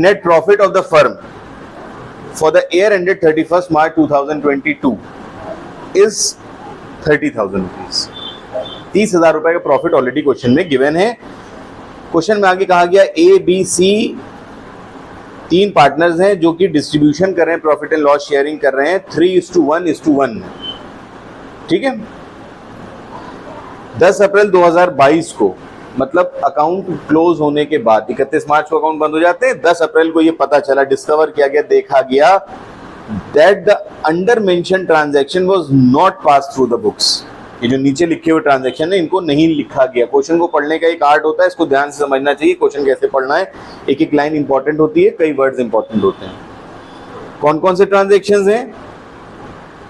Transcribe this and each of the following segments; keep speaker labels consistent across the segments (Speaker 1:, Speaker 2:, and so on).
Speaker 1: net profit of the firm for the year ended 31st March 2022 is 30,000 rupees. 30,000 रुपए का profit already question में given है. Question में आगे कहा गया ए बी सी तीन पार्टनर्स हैं जो कि डिस्ट्रीब्यूशन कर रहे हैं, प्रॉफिट एंड लॉस शेयरिंग कर रहे हैं 3:1:1. ठीक है. 10 अप्रैल 2022 को, मतलब अकाउंट क्लोज होने के बाद 31 मार्च को अकाउंट बंद हो जाते हैं. 10 अप्रैल को ये पता चला, डिस्कवर किया गया, देखा गया that the under mention transaction was not pass through the books. ये जो नीचे लिखे हुए ट्रांजैक्शन है इनको नहीं लिखा गया. क्वेश्चन को पढ़ने का एक आर्ट होता है, इसको ध्यान से समझना चाहिए. क्वेश्चन कैसे पढ़ना है, एक एक लाइन इंपॉर्टेंट होती है, कई वर्ड्स इंपॉर्टेंट होते हैं. कौन कौन से ट्रांजैक्शंस हैं?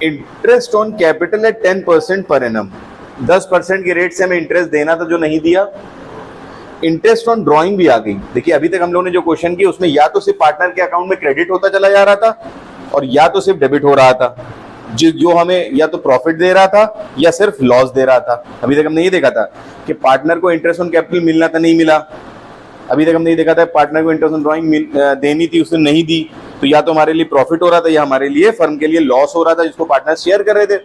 Speaker 1: Interest on capital eight 10% per annum, 10% के रेट से हमें इंटरेस्ट देना था जो नहीं दिया. इंटरेस्ट ऑन ड्राइंग भी आ गई. देखिए अभी तक हम लोगों ने जो क्वेश्चन किया उसमें या तो सिर्फ पार्टनर के अकाउंट में क्रेडिट होता चला जा रहा था और या तो सिर्फ डेबिट हो रहा था, जो हमें या तो प्रॉफिट दे रहा था या सिर्फ लॉस दे रहा था. अभी तक हमने ये देखा था कि पार्टनर को इंटरेस्ट ऑन कैपिटल मिलना था, नहीं मिला. अभी तक हमने ये देखा था पार्टनर को इंटरेस्ट ऑन ड्राइंग देनी थी, उसने नहीं दी, तो या तो हमारे लिए प्रॉफिट हो रहा था या हमारे लिए, फर्म के लिए लॉस हो रहा था जिसको पार्टनर शेयर कर रहे थे.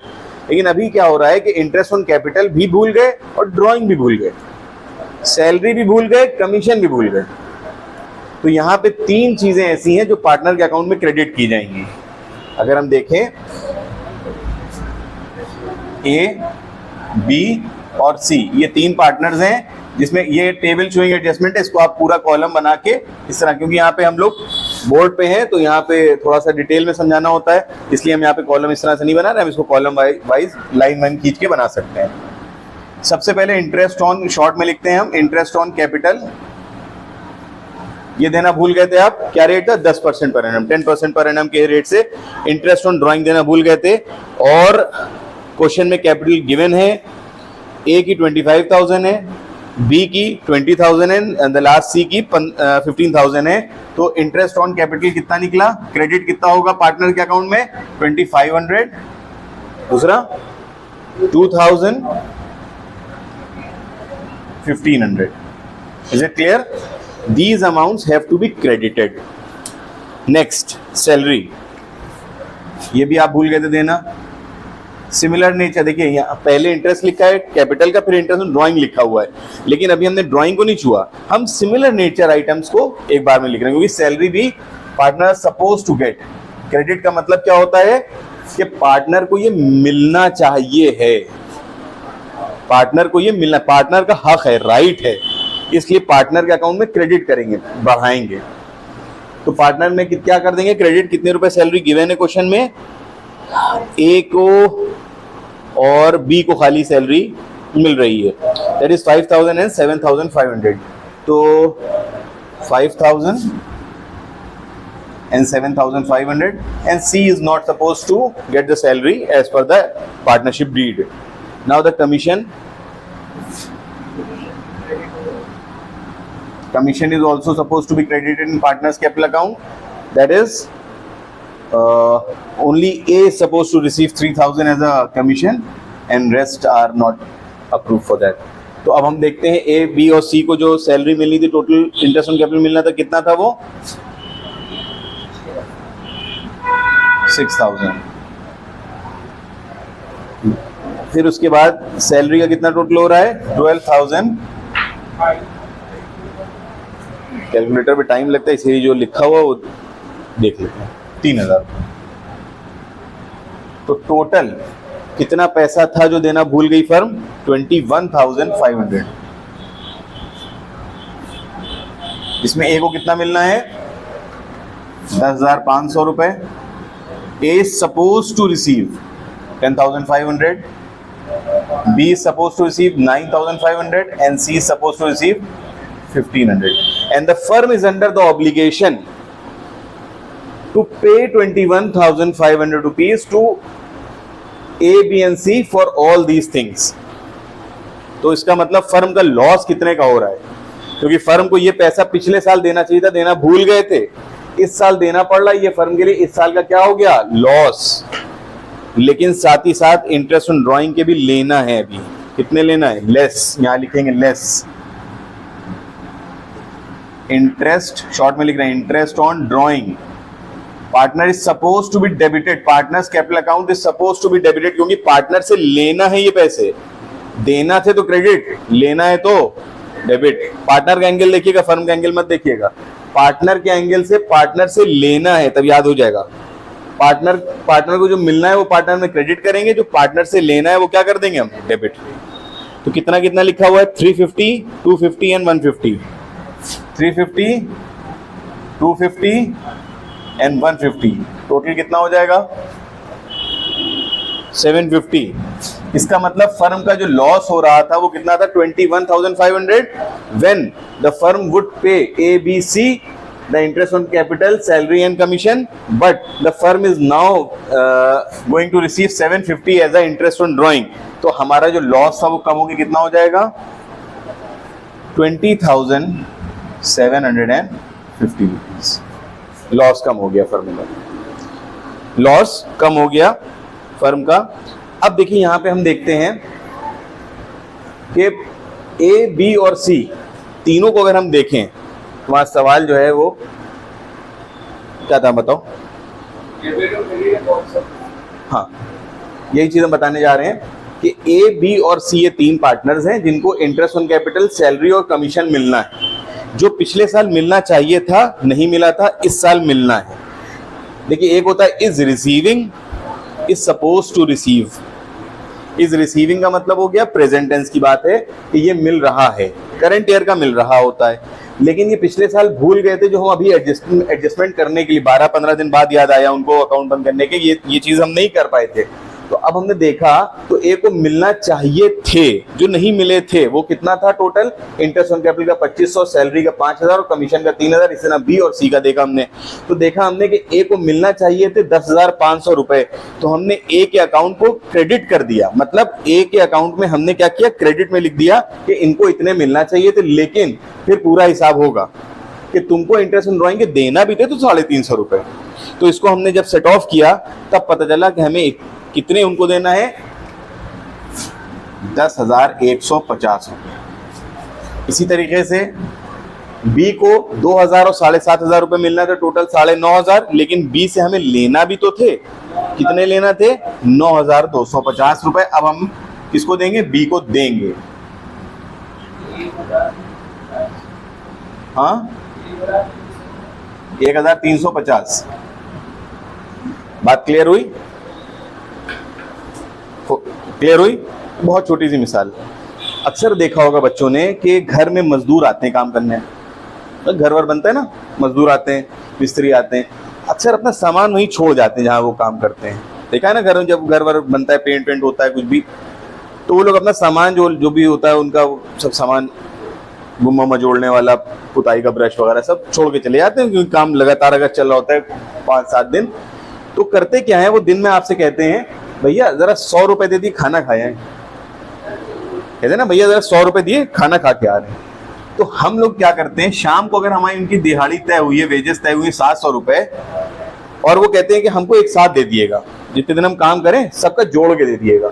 Speaker 1: लेकिन अभी क्या हो रहा है कि इंटरेस्ट ऑन कैपिटल भी भूल गए और ड्राइंग भी भूल गए, सैलरी भी भूल गए, कमीशन भी भूल गए. तो यहाँ पे तीन चीजें ऐसी हैं जो पार्टनर के अकाउंट में क्रेडिट की जाएंगी. अगर हम देखें ए, बी और सी, ये तीन पार्टनर्स हैं जिसमें ये टेबल शोइंग एडजस्टमेंट है. इसको आप पूरा कॉलम बना के इस तरह, क्योंकि यहाँ पे हम लोग बोर्ड पे हैं तो यहाँ पे थोड़ा सा डिटेल में समझाना होता है, इसलिए हम यहाँ पे कॉलम इस तरह से नहीं बना रहे, हम इसको कॉलम वाइज लाइन वाइन खींच के बना सकते हैं. सबसे पहले इंटरेस्ट ऑन, शॉर्ट में लिखते हैं हम, इंटरेस्ट ऑन कैपिटल. ये देना भूल गए थे आप, क्या रेट था? 10% पर एनम, 10% पर एनम के रेट से इंटरेस्ट ऑन ड्राइंग देना भूल गए थे. और क्वेश्चन में कैपिटल गिवन है, ए की 25,000 है, बी की 20,000 है एंड द लास्ट सी की 15,000 है. तो इंटरेस्ट ऑन कैपिटल कितना निकला? क्रेडिट कितना होगा पार्टनर के अकाउंट में? 2500. दूसरा 2,000, 1,500. Is it clear? These amounts have to be credited. Next, salary. ये भी आप भूल गए थे देना. सिमिलर नेचर, देखिए यहाँ पहले इंटरेस्ट लिखा है कैपिटल का, फिर इंटरेस्ट ऑन ड्राइंग लिखा हुआ है, लेकिन अभी हमने ड्राइंग को नहीं छुआ, हम सिमिलर नेचर आइटम्स को एक बार में लिख रहे हैं, क्योंकि सैलरी भी partner suppose to get. Credit का मतलब क्या होता है कि पार्टनर को ये मिलना चाहिए है, पार्टनर को ये मिलना, पार्टनर का हक है, राइट है, इसलिए पार्टनर के अकाउंट में क्रेडिट करेंगे, बढ़ाएंगे. तो पार्टनर में क्या कर देंगे? क्रेडिट. कितने रुपए सैलरी गिवन है क्वेश्चन में? ए को और बी को खाली सैलरी मिल रही है, दैट इज 5,000 एंड 7,500. तो 5,000 and 7,500 and C is not supposed to get the salary as per the partnership deed. Now the commission is also supposed to be credited in partner's capital account. That is only A is supposed to receive 3,000 as a commission and rest are not approved for that. तो अब हम देखते हैं A, B और C को जो salary मिलनी थी, टोटल इंटरेस्ट ऑन कैपिटल मिलना था, कितना था वो? 6,000. फिर उसके बाद सैलरी का कितना टोटल हो रहा है? 12,000. कैलकुलेटर पे टाइम लगता है, इसलिए जो लिखा हुआ वो देख लेते हैं. 3,000. तो टोटल कितना पैसा था जो देना भूल गई फर्म? 21,500. इसमें ए को कितना मिलना है? 10,500 रुपए. A is supposed to receive 10,500, B is supposed to receive 9,500 and C is supposed to receive 1,500. And the firm is under the obligation to pay 21,500 rupees to A, B and C for all these things. तो इसका मतलब firm का loss कितने का हो रहा है? क्योंकि फर्म को ये पैसा पिछले साल देना चाहिए था, देना भूल गए थे, इस साल देना पड़ रहा है. ये फर्म के लिए इस साल का क्या हो गया? लॉस. लेकिन साथ ही साथ इंटरेस्ट ऑन ड्राइंग के भी लेना है. अभी कितने लेना है? लेस. यहां लिखेंगे लेस. इंटरेस्ट, शॉर्ट में लिख रहे हैं interest on drawing, partner is suppose to be debited, partner's capital account is suppose to be debited, क्योंकि पार्टनर से लेना है ये पैसे, देना थे तो क्रेडिट, लेना है तो डेबिट। पार्टनर का एंगल देखिएगा, फर्म का एंगल मत देखिएगा, पार्टनर के एंगल से पार्टनर से लेना है, तब याद हो जाएगा। पार्टनर को जो मिलना है वो पार्टनर में क्रेडिट करेंगे, जो पार्टनर से लेना है वो क्या कर देंगे हम, डेबिट। तो कितना कितना लिखा हुआ है, 350, 250 एंड 150, 350, 250 एंड 150, टोटल कितना हो जाएगा 750। इसका मतलब फर्म का जो लॉस हो रहा था वो कितना था, 21,500, व्हेन द फर्म वुड पे ABC the interest on capital, salary and commission, but the firm is now going to receive 750 as a interest on drawing। तो हमारा जो लॉस था वो कम होकर कितना हो जाएगा, 20,750 रुपीज लॉस कम हो गया फर्म का, लॉस कम हो गया फर्म का। अब देखिए यहां पे हम देखते हैं कि A, B और C तीनों को अगर हम देखें, तुम्हारा सवाल जो है वो क्या था बताओ। हाँ, यही चीज हम बताने जा रहे हैं कि A, B और C ये तीन पार्टनर्स हैं जिनको इंटरेस्ट ऑन कैपिटल, सैलरी और कमीशन मिलना है। जो पिछले साल मिलना चाहिए था नहीं मिला था, इस साल मिलना है। देखिए एक होता है is receiving, is suppose to receive. Is receiving का मतलब हो गया प्रेजेंट टेंस की बात है कि ये मिल रहा है, करंट ईयर का मिल रहा होता है। लेकिन ये पिछले साल भूल गए थे, जो हम अभी एडजस्टमेंट करने के लिए 12-15 दिन बाद याद आया उनको अकाउंट बंद करने के, ये चीज हम नहीं कर पाए थे। तो अब हमने देखा तो ए को मिलना चाहिए थे, जो नहीं मिले थे वो कितना था टोटल, इंटरेस्ट ऑन कैपिटल का 2500, सैलरी का 5000 और कमीशन का 3000। इस तरह बी और सी का देखा हमने, तो देखा हमने कि ए को मिलना चाहिए थे 10,500 रुपए, तो हमने ए के अकाउंट को क्रेडिट कर दिया। मतलब ए के अकाउंट में हमने क्या किया, क्रेडिट में लिख दिया कि इनको इतने मिलना चाहिए थे, लेकिन फिर पूरा हिसाब होगा कि तुमको इंटरेस्ट ऑन ड्रॉइंग के देना भी थे तो 350 रुपए। तो इसको हमने जब सेट ऑफ किया तब पता चला कि हमें कितने उनको देना है, 10,150 रुपये। इसी तरीके से बी को 2,000 और 7,500 रुपये मिलना था, टोटल 9,500, लेकिन बी से हमें लेना भी तो थे, कितने लेना थे, 9,250 रुपये। अब हम किसको देंगे, बी को देंगे। हाँ 1,350। बात क्लियर हुई, क्लियर हुई। बहुत छोटी सी मिसाल, अक्सर देखा होगा बच्चों ने कि घर में मजदूर आते हैं काम करने, घर वर बनता है ना, मजदूर आते हैं, मिस्त्री आते हैं, अक्सर अपना सामान वहीं छोड़ जाते हैं जहाँ वो काम करते हैं। देखा है ना, घर में जब घर वर बनता है, पेंट होता है कुछ भी, तो वो लोग अपना सामान जो भी होता है उनका सब सामान, गुम्मा मजोड़ने वाला, पुताई का ब्रश वगैरह सब छोड़ के चले जाते हैं, क्योंकि काम लगातार अगर चल रहा होता है 5-7 दिन। तो करते क्या है, वो दिन में आपसे कहते हैं भैया जरा 100 रुपए दे दिए, खाना खाए। कहते ना भैया जरा 100 रुपए दिए, खाना खा के आ रहे हैं। तो हम लोग क्या करते हैं, शाम को अगर हमारी उनकी दिहाड़ी तय हुई है, वेजेस तय हुई है 700 रुपए, और वो कहते हैं कि हमको एक साथ दे दिएगा, जितने दिन हम काम करें सबका जोड़ के दे दिएगा।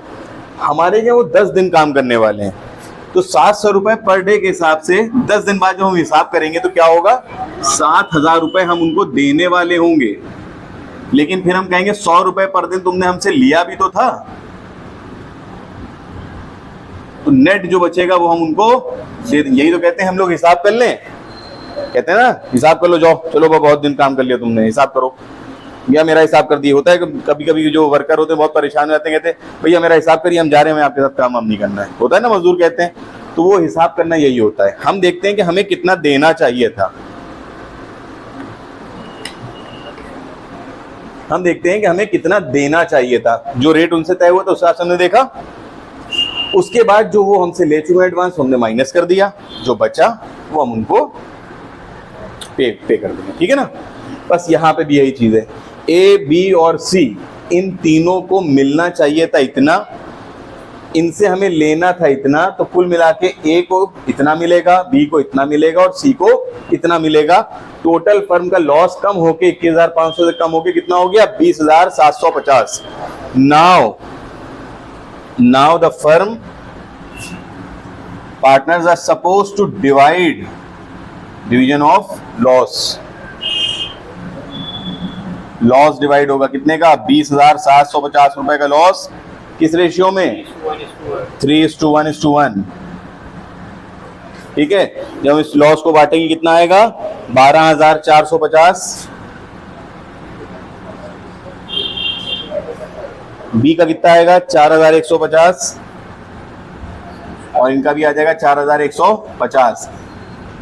Speaker 1: हमारे यहाँ वो 10 दिन काम करने वाले हैं, तो 700 रुपए पर डे के हिसाब से 10 दिन बाद जो हम हिसाब करेंगे तो क्या होगा, 7,000 रुपए हम उनको देने वाले होंगे। लेकिन फिर हम कहेंगे 100 रुपए पर दिन तुमने हमसे लिया भी तो था, तो नेट जो बचेगा वो हम उनको, यही तो कहते हैं हम लोग हिसाब कर लें, कहते हैं ना हिसाब कर लो, जाओ चलो बहुत दिन काम कर लिया तुमने, हिसाब करो भैया, मेरा हिसाब कर दिए। होता है कभी कभी जो वर्कर होते हैं बहुत परेशान हो जाते हैं, कहते हैं भैया मेरा हिसाब करिए, हम जा रहे हैं, आपके साथ काम हम नहीं करना है। होता है ना, मजदूर कहते हैं, तो वो हिसाब करना यही होता है। हम देखते हैं कि हमें कितना देना चाहिए था, हम देखते हैं कि हमें कितना देना चाहिए था, जो रेट उनसे तय हुआ था उस हमने देखा। उसके बाद जो वो हमसे ले चुके एडवांस हमने माइनस कर दिया, जो बचा वो हम उनको पे कर देंगे, ठीक है ना। बस यहाँ पे भी यही चीज है, ए, बी और सी इन तीनों को मिलना चाहिए था इतना, इनसे हमें लेना था इतना, तो कुल मिला के ए को इतना मिलेगा, बी को इतना मिलेगा और सी को इतना मिलेगा। टोटल फर्म का लॉस कम होके 21,500 से कम होके कितना हो गया, 20,750। Now the firm partners are suppose to divide division of loss, loss divide होगा कितने का, 20,750 रुपए का लॉस, किस रेशियो में, 3:1:1। ठीक है, जब हम इस लॉस को बांटेंगे कितना आएगा, 12,450। बी का कितना आएगा, 4,150, और इनका भी आ जाएगा 4,150।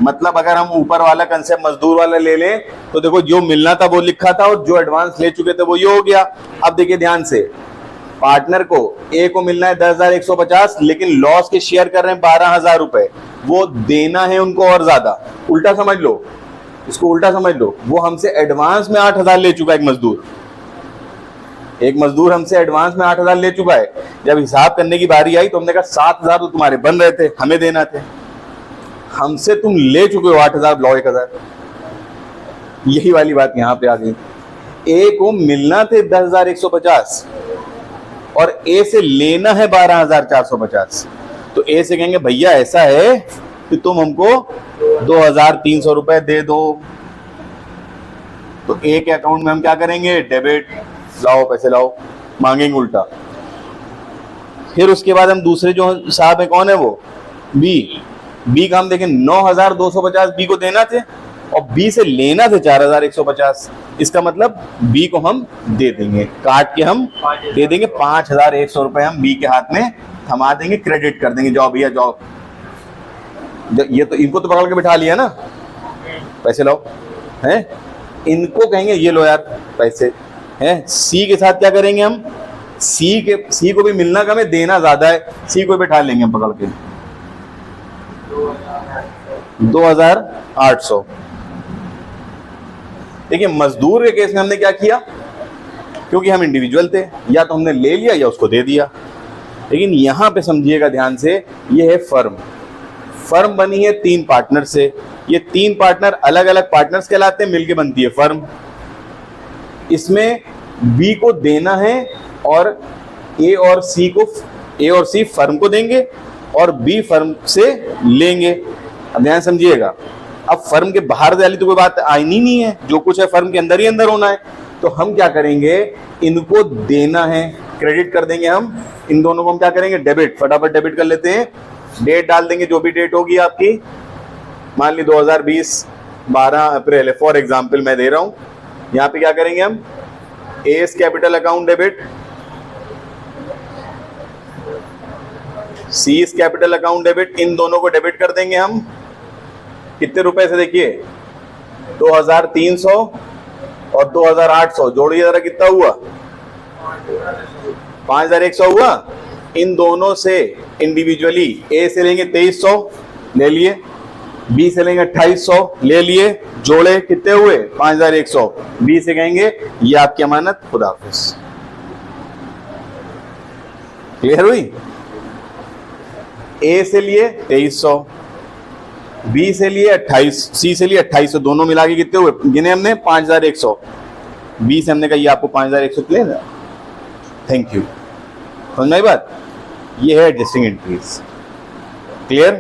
Speaker 1: मतलब अगर हम ऊपर वाला कंसेप्ट मजदूर वाला ले लें तो देखो जो मिलना था वो लिखा था और जो एडवांस ले चुके थे वो ये हो गया। अब देखिए ध्यान से, पार्टनर को ए को मिलना है 10,150, लेकिन लॉस के शेयर कर रहे हैं 12,000 रुपए, वो देना है उनको और ज्यादा। उल्टा समझ लो, इसको उल्टा समझ लो, वो हमसे एडवांस में 8,000 ले चुका है एक मजदूर हमसे एडवांस में 8,000 ले चुका है। जब हिसाब करने की बारी आई तो हमने कहा 7,000 तो तुम्हारे बन रहे थे, हमें देना थे, हमसे तुम ले चुके हो 8,000, लो 1,000। यही वाली बात यहां पे आ गई। ए को मिलना थे 10,150 और ए से लेना है 12,450। तो ए से कहेंगे भैया ऐसा है कि तुम हमको 2,300 रुपए दे दो। तो ए के अकाउंट में हम क्या करेंगे, डेबिट, लाओ पैसे लाओ, मांगेंगे उल्टा। फिर उसके बाद हम दूसरे जो साहब है, कौन है वो, बी का हम देखें 9,250 बी को देना थे और बी से लेना थे 4,150। इसका मतलब बी को हम दे देंगे, काट के हम दे देंगे 5,100 रुपए हम बी के हाथ में थमा देंगे, क्रेडिट कर देंगे, जाओ भैया जाओ। ये तो इनको तो पकड़ के बिठा लिया ना, पैसे लाओ, हैं, इनको कहेंगे ये लो यार पैसे, हैं। सी के साथ क्या करेंगे हम, सी को भी मिलना कम है, देना ज्यादा है, सी को बिठा लेंगे हम पकड़ के 2,800। देखिए मजदूर के केस में हमने क्या किया, क्योंकि हम इंडिविजुअल थे, या तो हमने ले लिया या उसको दे दिया। लेकिन यहां पे समझिएगा ध्यान से, ये है फर्म बनी है 3 पार्टनर से। ये 3 पार्टनर अलग अलग पार्टनर्स कहलाते हैं, मिलके बनती है फर्म। इसमें बी को देना है और ए और सी फर्म को देंगे और बी फर्म से लेंगे। अब ध्यान समझिएगा, अब फर्म के बाहर वाली तो कोई बात आनी नहीं है, जो कुछ है फर्म के अंदर ही अंदर होना है। तो हम क्या करेंगे, इनको देना है, क्रेडिट कर देंगे हम, इन दोनों को हम क्या करेंगे, डेबिट, फटाफट डेबिट कर लेते हैं। डेट डाल देंगे, जो भी डेट होगी आपकी, मान ली 2020 12 अप्रैल है, फॉर एग्जाम्पल मैं दे रहा हूं। यहां पे क्या करेंगे हम, S capital account debit, C is capital account debit, इन दोनों को डेबिट कर देंगे हम। कितने रुपए से, देखिए 2,300 और 2,800 जोड़िए जरा, कितना हुआ, 5,100 हुआ। इन दोनों से इंडिविजुअली ए से लेंगे 2,300, ले लिए, बी से लेंगे 2,800, ले लिए, जोड़े, कितने हुए 5,100। बी से कहेंगे ये आपकी अमानत, खुदा हाफिज। क्लियर हुई। ए से लिए 2,300, बी से लिए 28, सी से लिए 2,800, दोनों मिला के कितने हुए, गिने हमने 5,100। बी से हमने कहा ये आपको 5,100 क्लियर है, थैंक यू। समझ में आई बात, ये है एडजस्टिंग एंट्रीज। क्लियर।